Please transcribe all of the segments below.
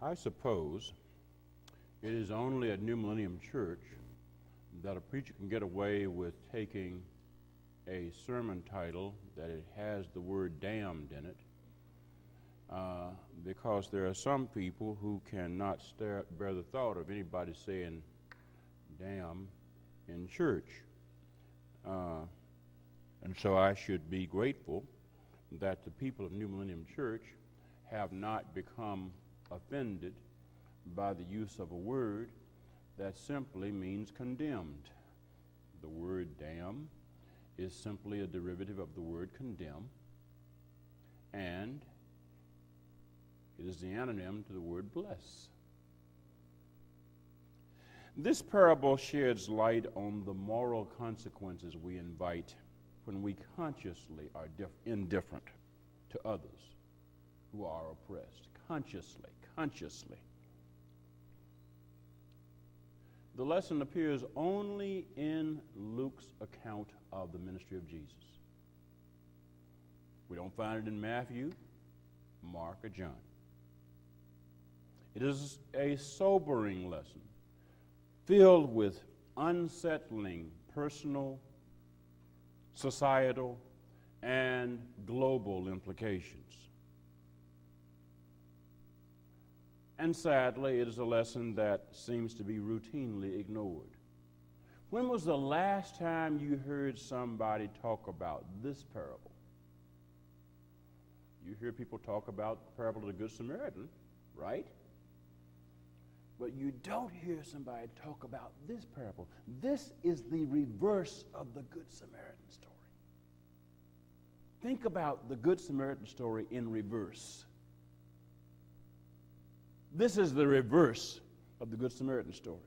I suppose it is only at New Millennium Church that a preacher can get away with taking a sermon title that it has the word damned in it, because there are some people who cannot bear the thought of anybody saying damn in church. And so I should be grateful that the people of New Millennium Church have not become offended by the use of a word that simply means condemned. The word damn is simply a derivative of the word condemn, and it is the anonym to the word bless. This parable sheds light on the moral consequences we invite when we consciously are indifferent to others who are oppressed. Consciously. The lesson appears only in Luke's account of the ministry of Jesus. We don't find it in Matthew, Mark, or John. It is a sobering lesson filled with unsettling personal, societal, and global implications. And sadly, it is a lesson that seems to be routinely ignored. When was the last time you heard somebody talk about this parable? You hear people talk about the parable of the Good Samaritan, right? But you don't hear somebody talk about this parable. This is the reverse of the Good Samaritan story. Think about the Good Samaritan story in reverse. This is the reverse of the Good Samaritan story.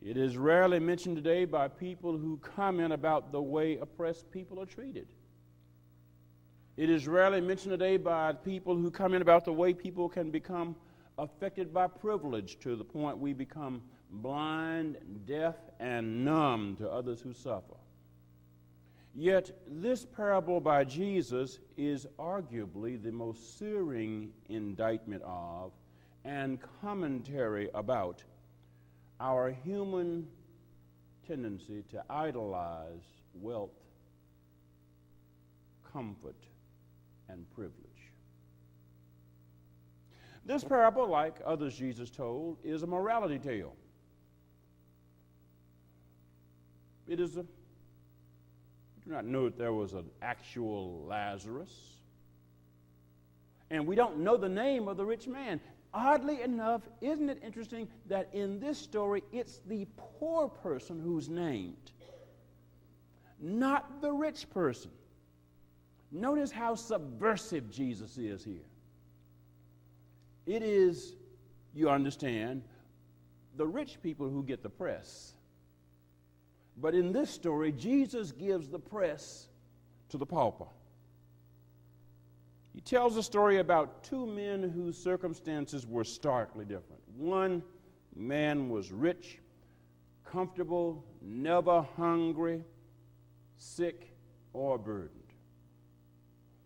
It is rarely mentioned today by people who comment about the way oppressed people are treated. It is rarely mentioned today by people who comment about the way people can become affected by privilege to the point we become blind, deaf, and numb to others who suffer. Yet this parable by Jesus is arguably the most searing indictment of and commentary about our human tendency to idolize wealth, comfort, and privilege. This parable, like others Jesus told, is a morality tale. We do not know that there was an actual Lazarus. And we don't know the name of the rich man. Oddly enough, isn't it interesting that in this story, it's the poor person who's named, not the rich person. Notice how subversive Jesus is here. It is, you understand, the rich people who get the press. But in this story, Jesus gives the press to the pauper. He tells a story about two men whose circumstances were starkly different. One man was rich, comfortable, never hungry, sick, or burdened.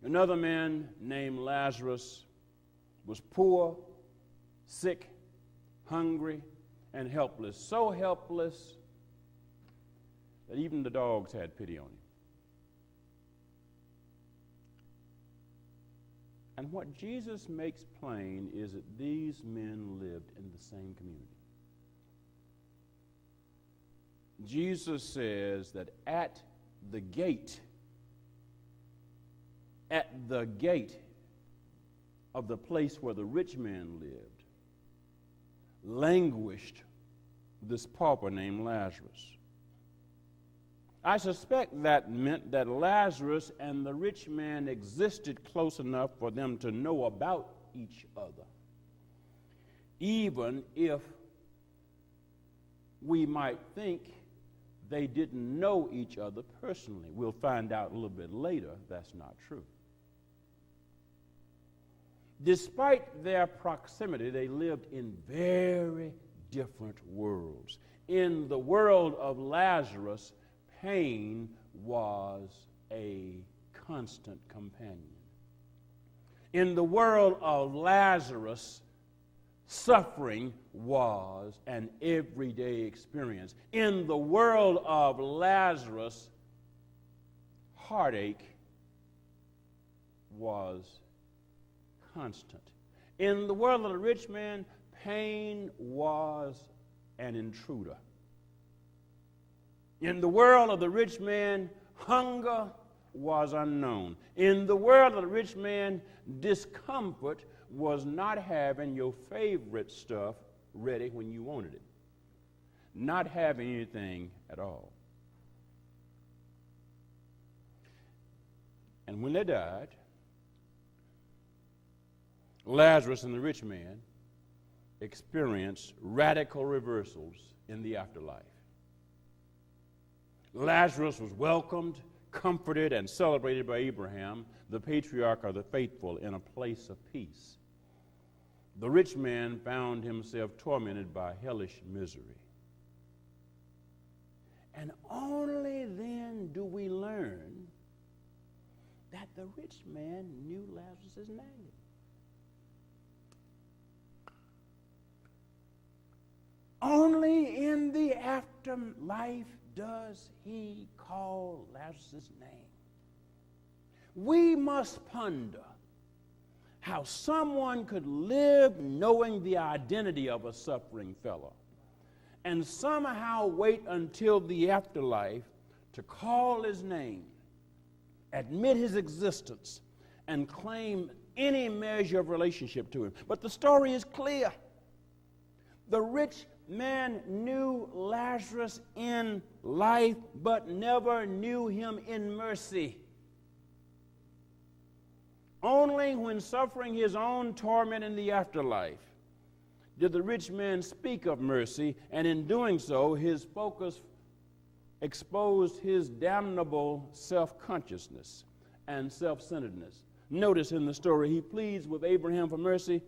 Another man named Lazarus was poor, sick, hungry, and helpless. So helpless that even the dogs had pity on him. And what Jesus makes plain is that these men lived in the same community. Jesus says that at the gate of the place where the rich man lived, languished this pauper named Lazarus. I suspect that meant that Lazarus and the rich man existed close enough for them to know about each other, even if we might think they didn't know each other personally. We'll find out a little bit later that's not true. Despite their proximity, they lived in very different worlds. In the world of Lazarus, pain was a constant companion. In the world of Lazarus, suffering was an everyday experience. In the world of Lazarus, heartache was constant. In the world of the rich man, pain was an intruder. In the world of the rich man, hunger was unknown. In the world of the rich man, discomfort was not having your favorite stuff ready when you wanted it, not having anything at all. And when they died, Lazarus and the rich man experienced radical reversals in the afterlife. Lazarus was welcomed, comforted, and celebrated by Abraham, the patriarch of the faithful, in a place of peace. The rich man found himself tormented by hellish misery. And only then do we learn that the rich man knew Lazarus' name. Only in the afterlife does he call Lazarus' name. We must ponder how someone could live knowing the identity of a suffering fellow and somehow wait until the afterlife to call his name, admit his existence, and claim any measure of relationship to him. But the story is clear. The rich man knew Lazarus in life, but never knew him in mercy. Only when suffering his own torment in the afterlife did the rich man speak of mercy, and in doing so, his focus exposed his damnable self-consciousness and self-centeredness. Notice in the story, he pleads with Abraham for mercy,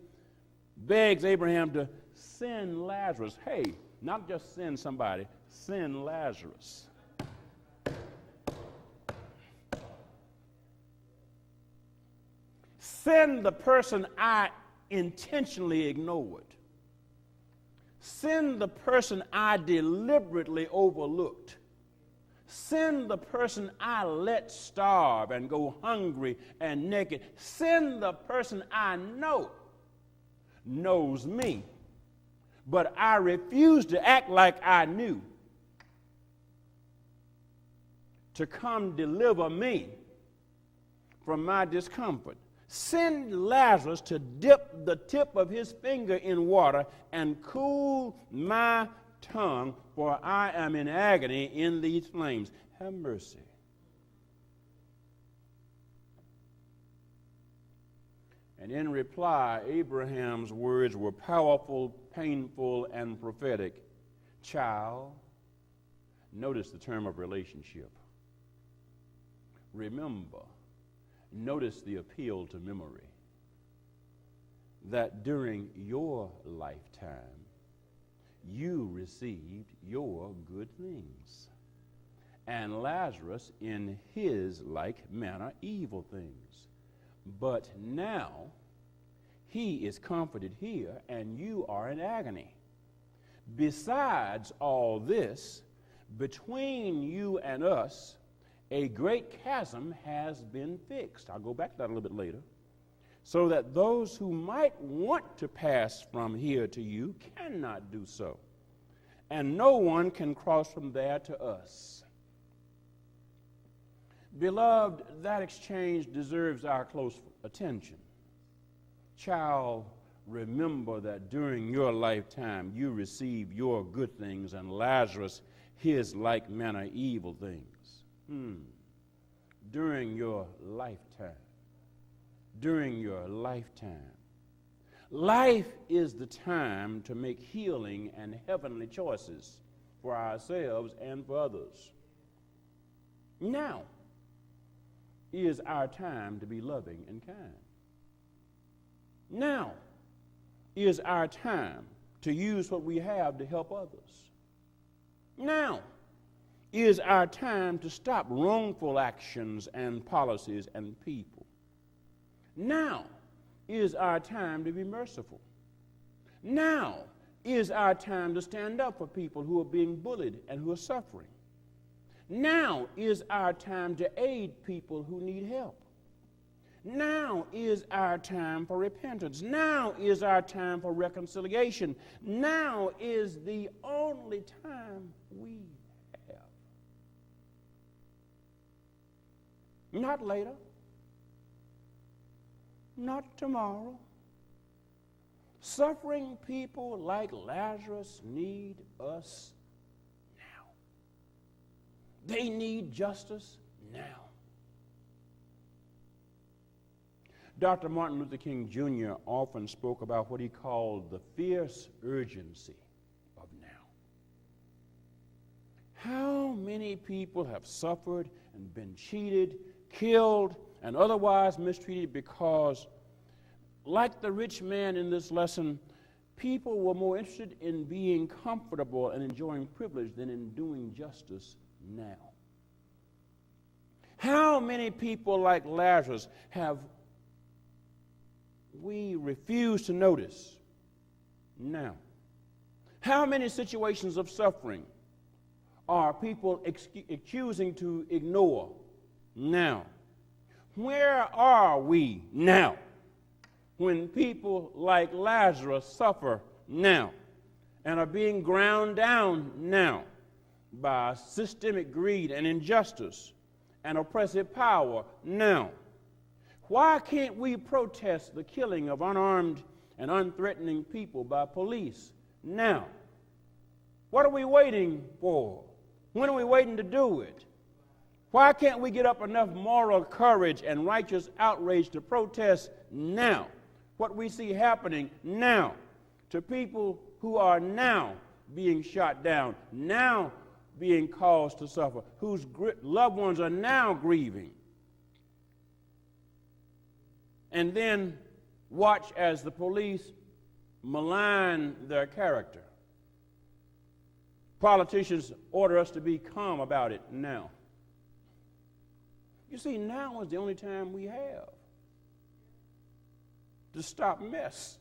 begs Abraham to send Lazarus. Hey, not just send somebody, send Lazarus. Send the person I intentionally ignored. Send the person I deliberately overlooked. Send the person I let starve and go hungry and naked. Send the person I know knows me, but I refuse to act like I knew, to come deliver me from my discomfort. Send Lazarus to dip the tip of his finger in water and cool my tongue, for I am in agony in these flames. Have mercy. And in reply, Abraham's words were powerful, painful, and prophetic. Child, notice the term of relationship. Remember, notice the appeal to memory, that during your lifetime, you received your good things, and Lazarus in his like manner evil things. But now he is comforted here, and you are in agony. Besides all this, between you and us, a great chasm has been fixed. I'll go back to that a little bit later. So that those who might want to pass from here to you cannot do so. And no one can cross from there to us. Beloved, that exchange deserves our close attention. Child, remember that during your lifetime you received your good things, and Lazarus his like manner evil things. During your lifetime. During your lifetime. Life is the time to make healing and heavenly choices for ourselves and for others. Now is our time to be loving and kind. Now is our time to use what we have to help others. Now is our time to stop wrongful actions and policies and people. Now is our time to be merciful. Now is our time to stand up for people who are being bullied and who are suffering. Now is our time to aid people who need help. Now is our time for repentance. Now is our time for reconciliation. Now is the only time we have. Not later. Not tomorrow. Suffering people like Lazarus need us now. They need justice now. Dr. Martin Luther King Jr. often spoke about what he called the fierce urgency of now. How many people have suffered and been cheated, killed, and otherwise mistreated because, like the rich man in this lesson, people were more interested in being comfortable and enjoying privilege than in doing justice now. How many people like Lazarus have we refuse to notice now? How many situations of suffering are people choosing to ignore now? Where are we now when people like Lazarus suffer now and are being ground down now by systemic greed and injustice and oppressive power now? Why can't we protest the killing of unarmed and unthreatening people by police now? What are we waiting for? When are we waiting to do it? Why can't we get up enough moral courage and righteous outrage to protest now what we see happening now to people who are now being shot down, now being caused to suffer, whose loved ones are now grieving? And then watch as the police malign their character. Politicians order us to be calm about it now. You see, now is the only time we have to stop mess.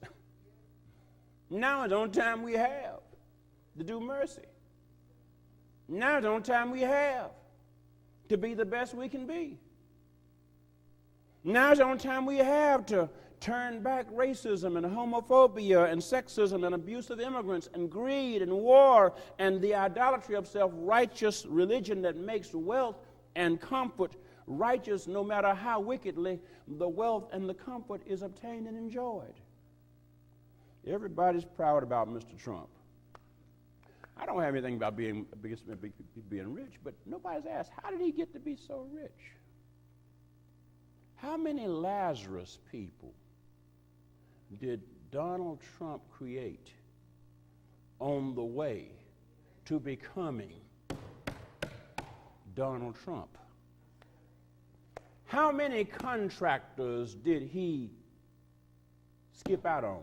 Now is the only time we have to do mercy. Now is the only time we have to be the best we can be. Now is the only time we have to turn back racism and homophobia and sexism and abuse of immigrants and greed and war and the idolatry of self-righteous religion that makes wealth and comfort righteous no matter how wickedly the wealth and the comfort is obtained and enjoyed. Everybody's proud about Mr. Trump. I don't have anything about being rich, but nobody's asked, how did he get to be so rich? How many Lazarus people did Donald Trump create on the way to becoming Donald Trump? How many contractors did he skip out on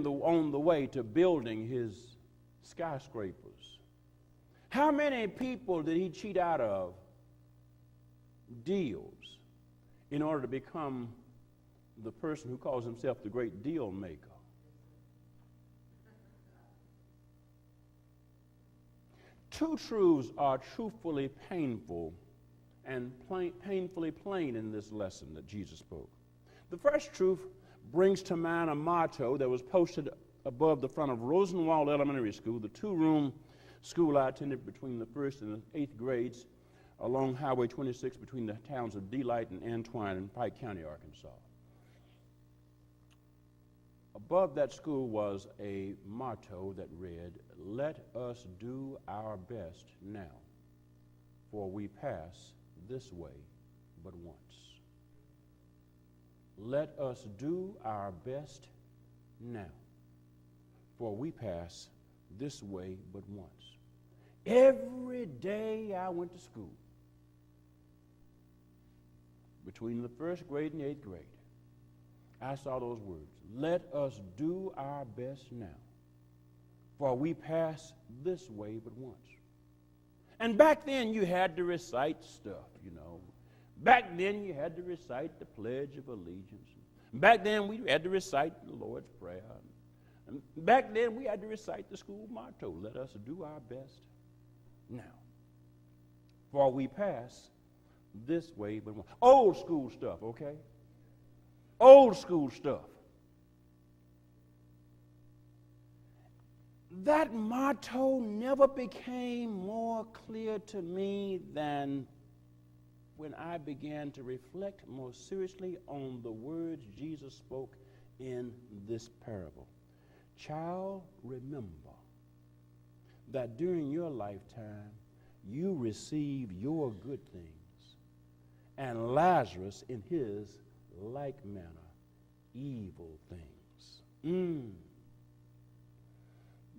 the way to building his skyscrapers? How many people did he cheat out of deals in order to become the person who calls himself the great deal maker? Two truths are truthfully painful and painfully plain in this lesson that Jesus spoke. The first truth brings to mind a motto that was posted above the front of Rosenwald Elementary School, the two-room school I attended between the first and the 8th grades along Highway 26 between the towns of Delight and Antwine in Pike County, Arkansas. Above that school was a motto that read, "Let us do our best now, for we pass this way but once." Let us do our best now, for we pass this way but once. Every day I went to school, between the 1st grade and the 8th grade, I saw those words, "Let us do our best now, for we pass this way but once." And back then you had to recite stuff, you know. Back then you had to recite the Pledge of Allegiance. Back then, we had to recite the Lord's Prayer. And back then, we had to recite the school motto, let us do our best now. For we pass this way. But old school stuff, okay? Old school stuff. That motto never became more clear to me than when I began to reflect more seriously on the words Jesus spoke in this parable. Child, remember that during your lifetime, you received your good things, and Lazarus in his like manner, evil things.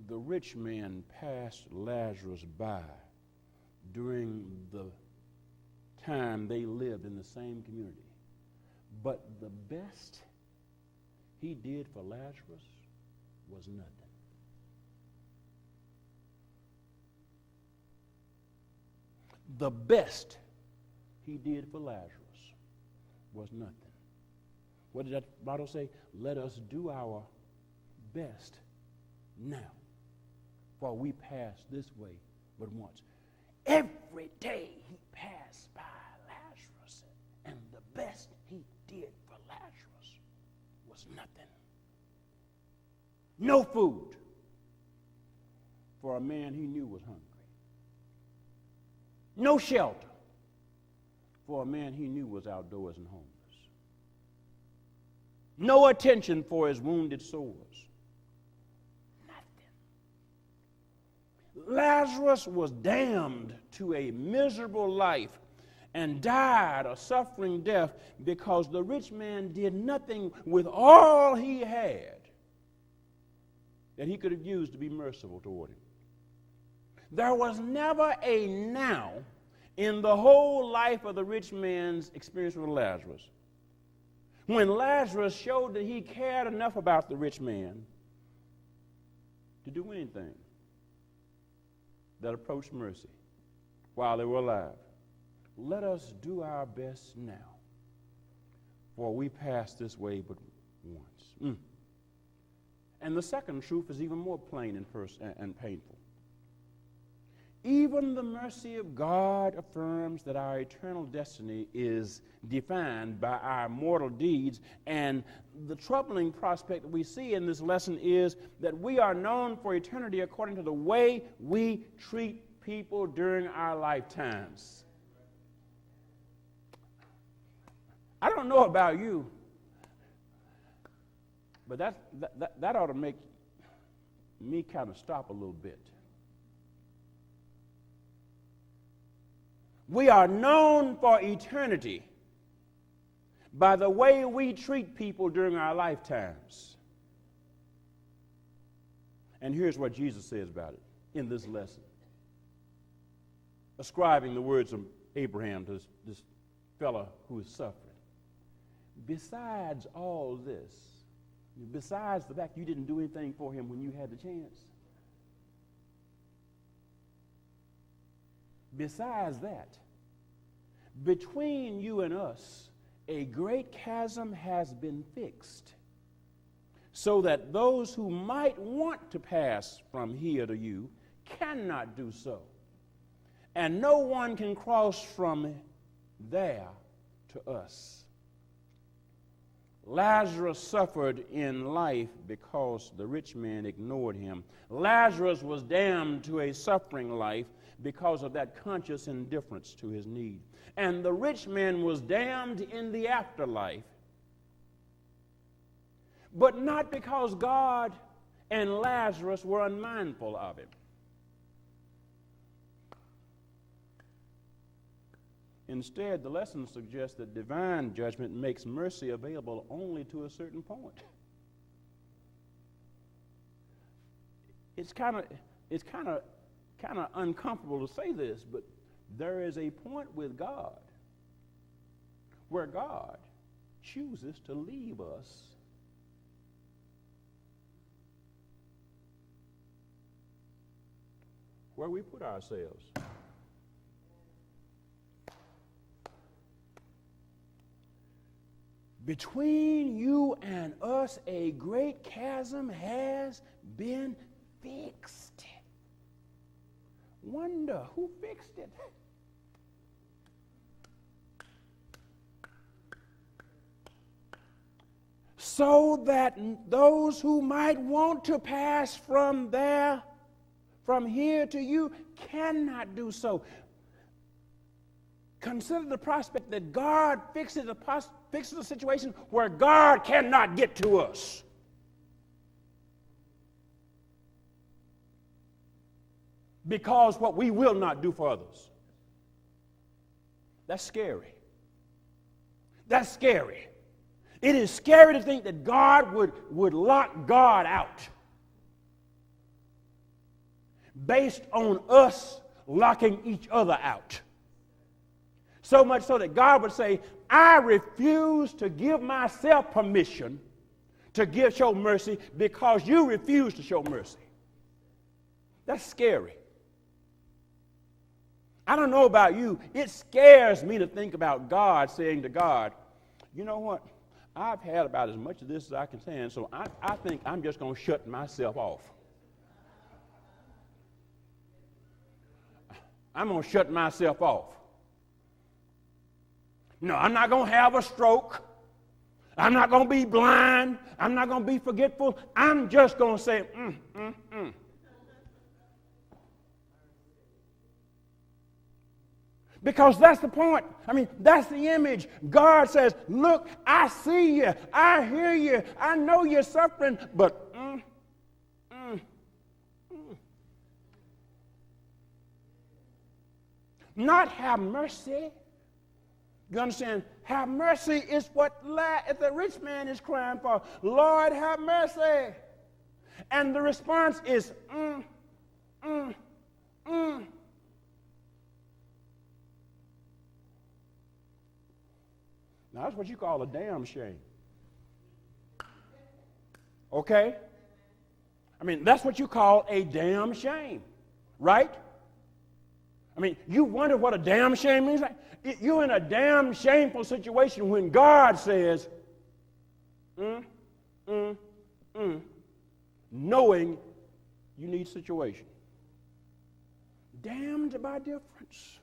The rich man passed Lazarus by during the time they lived in the same community. But the best he did for Lazarus was nothing. The best he did for Lazarus was nothing. What did that motto say? Let us do our best now, for we pass this way but once. Every day he passed by Lazarus, and the best he did for Lazarus was nothing. No food for a man he knew was hungry. No shelter for a man he knew was outdoors and homeless. No attention for his wounded sores. Lazarus was damned to a miserable life and died a suffering death because the rich man did nothing with all he had that he could have used to be merciful toward him. There was never a now in the whole life of the rich man's experience with Lazarus when Lazarus showed that he cared enough about the rich man to do anything that approached mercy while they were alive. Let us do our best now, for we pass this way but once. And the second truth is even more plain and painful. Even the mercy of God affirms that our eternal destiny is defined by our mortal deeds, and the troubling prospect that we see in this lesson is that we are known for eternity according to the way we treat people during our lifetimes. I don't know about you, but that ought to make me kind of stop a little bit. We are known for eternity by the way we treat people during our lifetimes. And here's what Jesus says about it in this lesson, ascribing the words of Abraham to this fellow who is suffering. Besides all this, besides the fact you didn't do anything for him when you had the chance, besides that, between you and us, a great chasm has been fixed, so that those who might want to pass from here to you cannot do so, and no one can cross from there to us. Lazarus suffered in life because the rich man ignored him. Lazarus was damned to a suffering life because of that conscious indifference to his need. And the rich man was damned in the afterlife, but not because God and Lazarus were unmindful of him. Instead, the lesson suggests that divine judgment makes mercy available only to a certain point. It's kind of uncomfortable to say this, but there is a point with God where God chooses to leave us where we put ourselves. Between you and us, a great chasm has been fixed. Wonder who fixed it. So that those who might want to pass from here to you cannot do so. Consider the prospect that God fixes a situation where God cannot get to us. Because what we will not do for others. That's scary. That's scary. It is scary to think that God would lock God out based on us locking each other out. So much so that God would say, I refuse to give myself permission to show mercy because you refuse to show mercy. That's scary. I don't know about you. It scares me to think about God saying to God, you know what? I've had about as much of this as I can stand, so I think I'm just going to shut myself off. I'm going to shut myself off. No, I'm not going to have a stroke. I'm not going to be blind. I'm not going to be forgetful. I'm just going to say, Because that's the point. I mean, that's the image. God says, look, I see you. I hear you. I know you're suffering, but not have mercy. You understand? Have mercy is what the rich man is crying for. Lord, have mercy. And the response is, Now, that's what you call a damn shame. Okay? I mean, that's what you call a damn shame, right? I mean, you wonder what a damn shame means? You're in a damn shameful situation when God says, knowing you need situation. Damned by difference.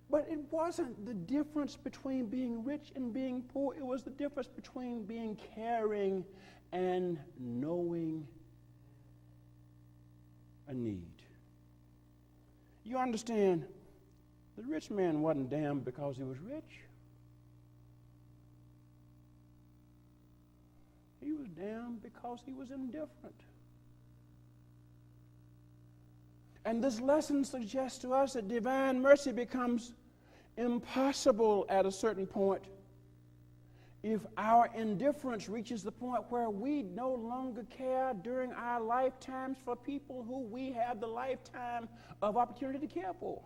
But it wasn't the difference between being rich and being poor. It was the difference between being caring and knowing a need. You understand, the rich man wasn't damned because he was rich. He was damned because he was indifferent. And this lesson suggests to us that divine mercy becomes impossible at a certain point if our indifference reaches the point where we no longer care during our lifetimes for people who we have the lifetime of opportunity to care for.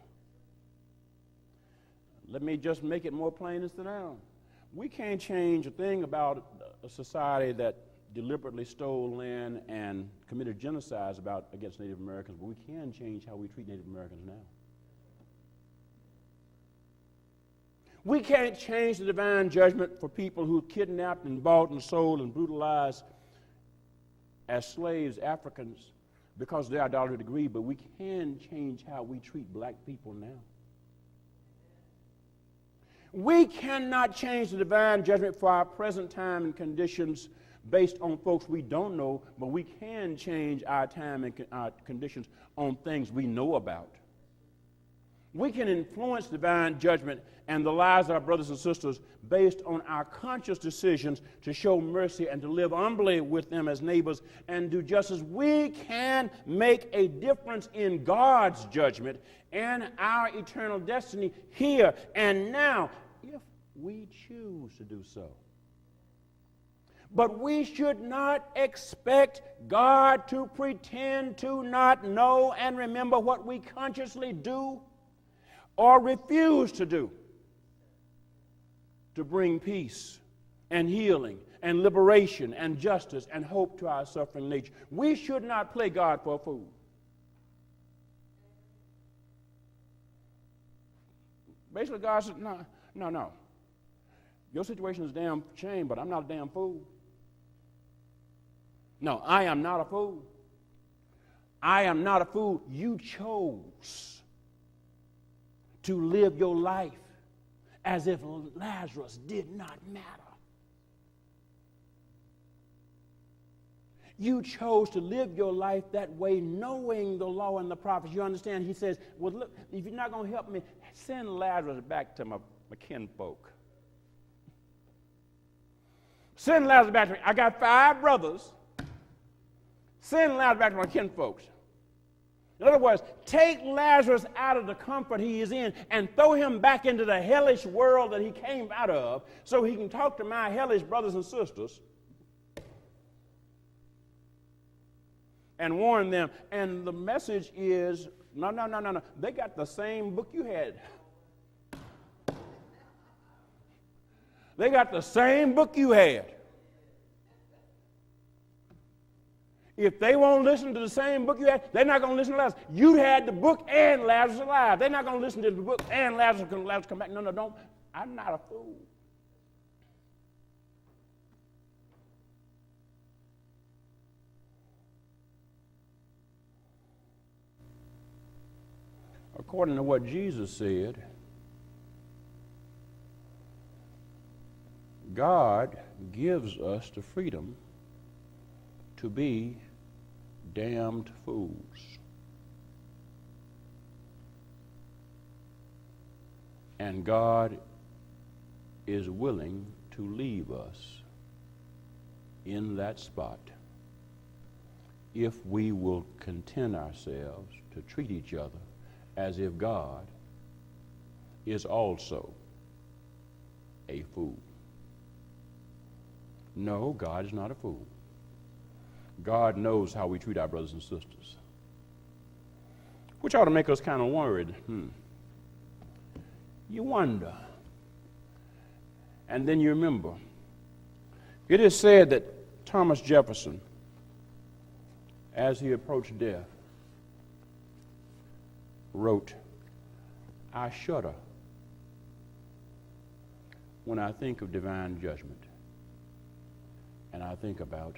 Let me just make it more plain and sit down. We can't change a thing about a society that deliberately stole land and committed genocides against Native Americans, but we can change how we treat Native Americans now. We can't change the divine judgment for people who kidnapped and bought and sold and brutalized as slaves Africans because of their idolatry degree, but we can change how we treat black people now. We cannot change the divine judgment for our present time and conditions based on folks we don't know, but we can change our time and our conditions on things we know about. We can influence divine judgment and the lives of our brothers and sisters based on our conscious decisions to show mercy and to live humbly with them as neighbors and do justice. We can make a difference in God's judgment and our eternal destiny here and now if we choose to do so. But we should not expect God to pretend to not know and remember what we consciously do or refuse to do to bring peace and healing and liberation and justice and hope to our suffering nature. We should not play God for a fool. Basically, God said, no. Your situation is a damn shame, but I'm not a damn fool. No, I am not a fool. I am not a fool. You chose to live your life as if Lazarus did not matter. You chose to live your life that way, knowing the law and the prophets. You understand? He says, well, look, if you're not going to help me, send Lazarus back to my kinfolk. Send Lazarus back to me. I got 5 brothers. Send Lazarus back to my kinfolks. In other words, take Lazarus out of the comfort he is in and throw him back into the hellish world that he came out of so he can talk to my hellish brothers and sisters and warn them. And the message is, no. They got the same book you had. They got the same book you had. If they won't listen to the same book you had, they're not going to listen to Lazarus. You had the book and Lazarus alive. They're not going to listen to the book and Lazarus come back. No, don't. I'm not a fool. According to what Jesus said, God gives us the freedom to be damned fools. And God is willing to leave us in that spot if we will content ourselves to treat each other as if God is also a fool. No, God is not a fool. God knows how we treat our brothers and sisters, which ought to make us kind of worried. You wonder. And then you remember, it is said that Thomas Jefferson, as he approached death, wrote, I shudder when I think of divine judgment, and I think about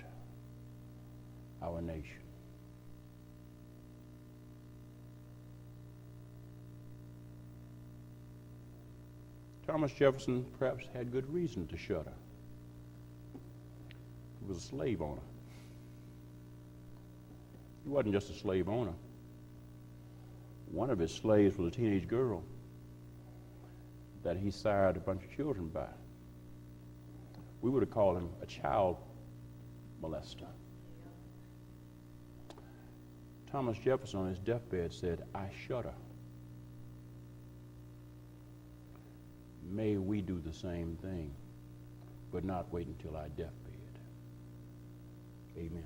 our nation. Thomas Jefferson perhaps had good reason to shudder. He was a slave owner. He wasn't just a slave owner. One of his slaves was a teenage girl that he sired a bunch of children by. We would have called him a child molester. Thomas Jefferson on his deathbed said, I shudder. May we do the same thing, but not wait until our deathbed. Amen.